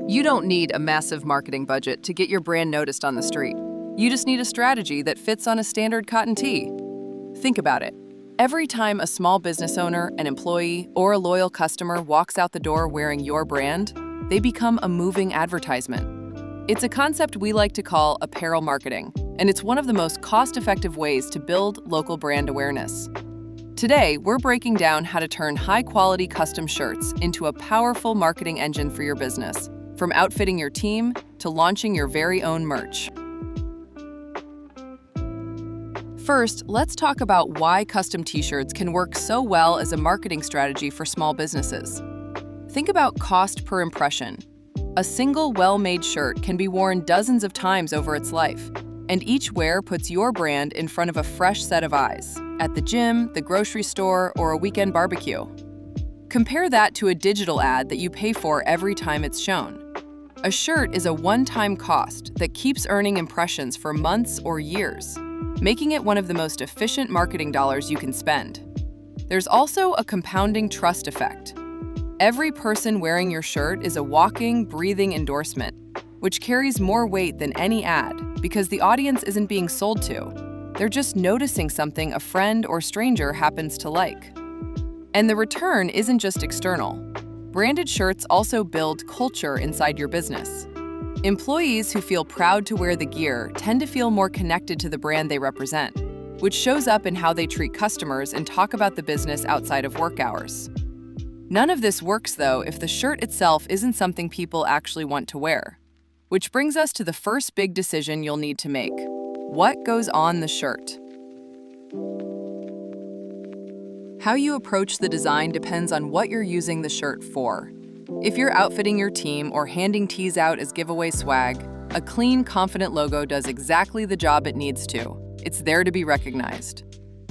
You don't need a massive marketing budget to get your brand noticed on the street. You just need a strategy that fits on a standard cotton tee. Think about it. Every time a small business owner, an employee, or a loyal customer walks out the door wearing your brand, they become a moving advertisement. It's a concept we like to call apparel marketing, and it's one of the most cost-effective ways to build local brand awareness. Today, we're breaking down how to turn high-quality custom shirts into a powerful marketing engine for your business, from outfitting your team to launching your very own merch. First, let's talk about why custom t-shirts can work so well as a marketing strategy for small businesses. Think about cost per impression. A single well-made shirt can be worn dozens of times over its life, and each wear puts your brand in front of a fresh set of eyes, at the gym, the grocery store, or a weekend barbecue. Compare that to a digital ad that you pay for every time it's shown. A shirt is a one-time cost that keeps earning impressions for months or years, making it one of the most efficient marketing dollars you can spend. There's also a compounding trust effect. Every person wearing your shirt is a walking, breathing endorsement, which carries more weight than any ad because the audience isn't being sold to. They're just noticing something a friend or stranger happens to like. And the return isn't just external. Branded shirts also build culture inside your business. Employees who feel proud to wear the gear tend to feel more connected to the brand they represent, which shows up in how they treat customers and talk about the business outside of work hours. None of this works, though, if the shirt itself isn't something people actually want to wear. Which brings us to the first big decision you'll need to make. What goes on the shirt? How you approach the design depends on what you're using the shirt for. If you're outfitting your team or handing tees out as giveaway swag, a clean, confident logo does exactly the job it needs to. It's there to be recognized.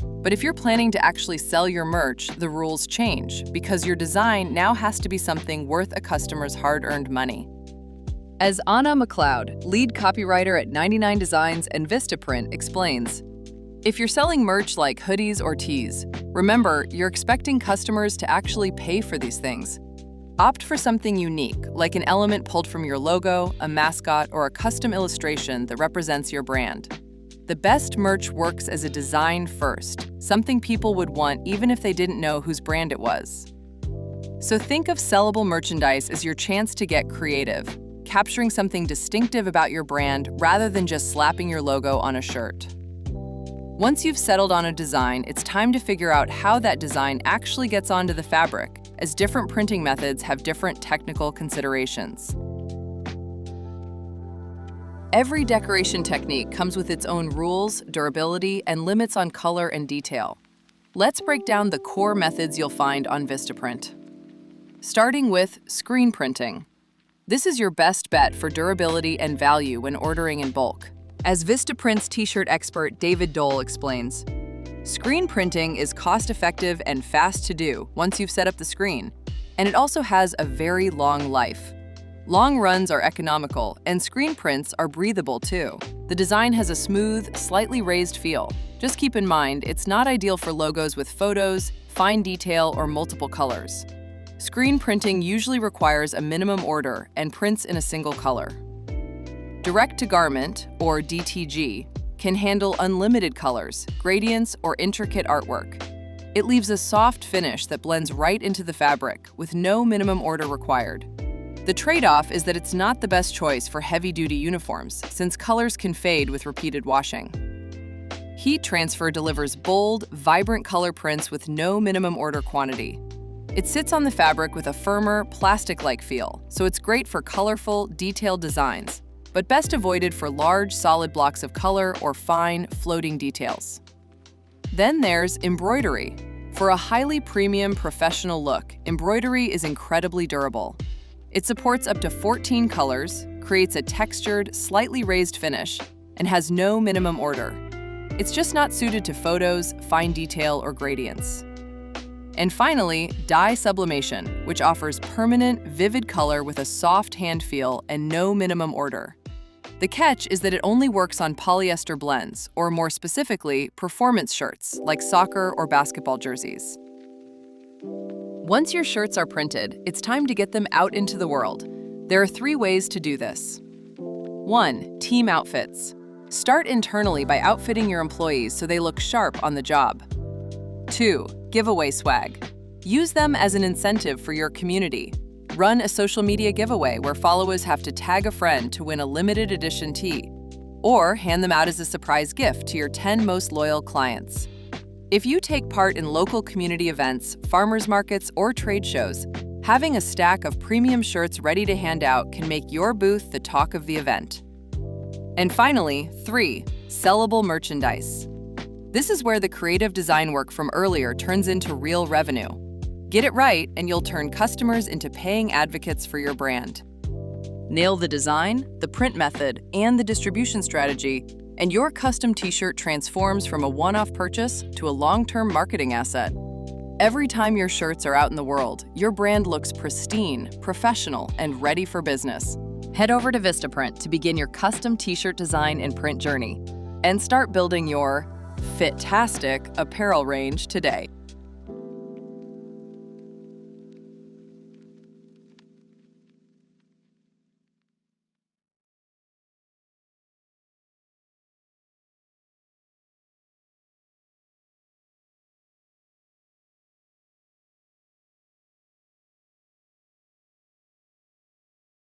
But if you're planning to actually sell your merch, the rules change because your design now has to be something worth a customer's hard-earned money. As Anna McLeod, lead copywriter at 99 Designs and VistaPrint, explains, if you're selling merch like hoodies or tees, remember, you're expecting customers to actually pay for these things. Opt for something unique, like an element pulled from your logo, a mascot, or a custom illustration that represents your brand. The best merch works as a design first, something people would want even if they didn't know whose brand it was. So think of sellable merchandise as your chance to get creative, capturing something distinctive about your brand rather than just slapping your logo on a shirt. Once you've settled on a design, it's time to figure out how that design actually gets onto the fabric, as different printing methods have different technical considerations. Every decoration technique comes with its own rules, durability, and limits on color and detail. Let's break down the core methods you'll find on VistaPrint. Starting with screen printing. This is your best bet for durability and value when ordering in bulk. As VistaPrint's t-shirt expert David Dole explains, screen printing is cost-effective and fast to do once you've set up the screen, and it also has a very long life. Long runs are economical, and screen prints are breathable too. The design has a smooth, slightly raised feel. Just keep in mind, it's not ideal for logos with photos, fine detail, or multiple colors. Screen printing usually requires a minimum order and prints in a single color. Direct-to-garment, or DTG, can handle unlimited colors, gradients, or intricate artwork. It leaves a soft finish that blends right into the fabric with no minimum order required. The trade-off is that it's not the best choice for heavy-duty uniforms, since colors can fade with repeated washing. Heat transfer delivers bold, vibrant color prints with no minimum order quantity. It sits on the fabric with a firmer, plastic-like feel, so it's great for colorful, detailed designs, but best avoided for large, solid blocks of color or fine, floating details. Then there's embroidery. For a highly premium, professional look, embroidery is incredibly durable. It supports up to 14 colors, creates a textured, slightly raised finish, and has no minimum order. It's just not suited to photos, fine detail, or gradients. And finally, dye sublimation, which offers permanent, vivid color with a soft hand feel and no minimum order. The catch is that it only works on polyester blends, or more specifically, performance shirts like soccer or basketball jerseys. Once your shirts are printed, it's time to get them out into the world. There are 3 ways to do this. 1. Team outfits. Start internally by outfitting your employees so they look sharp on the job. 2. Giveaway swag. Use them as an incentive for your community. Run a social media giveaway where followers have to tag a friend to win a limited edition tee, or hand them out as a surprise gift to your 10 most loyal clients. If you take part in local community events, farmers markets, or trade shows, having a stack of premium shirts ready to hand out can make your booth the talk of the event. And finally, 3. Sellable merchandise. This is where the creative design work from earlier turns into real revenue. Get it right, and you'll turn customers into paying advocates for your brand. Nail the design, the print method, and the distribution strategy, and your custom t-shirt transforms from a one-off purchase to a long-term marketing asset. Every time your shirts are out in the world, your brand looks pristine, professional, and ready for business. Head over to VistaPrint to begin your custom t-shirt design and print journey, and start building your fit-tastic apparel range today.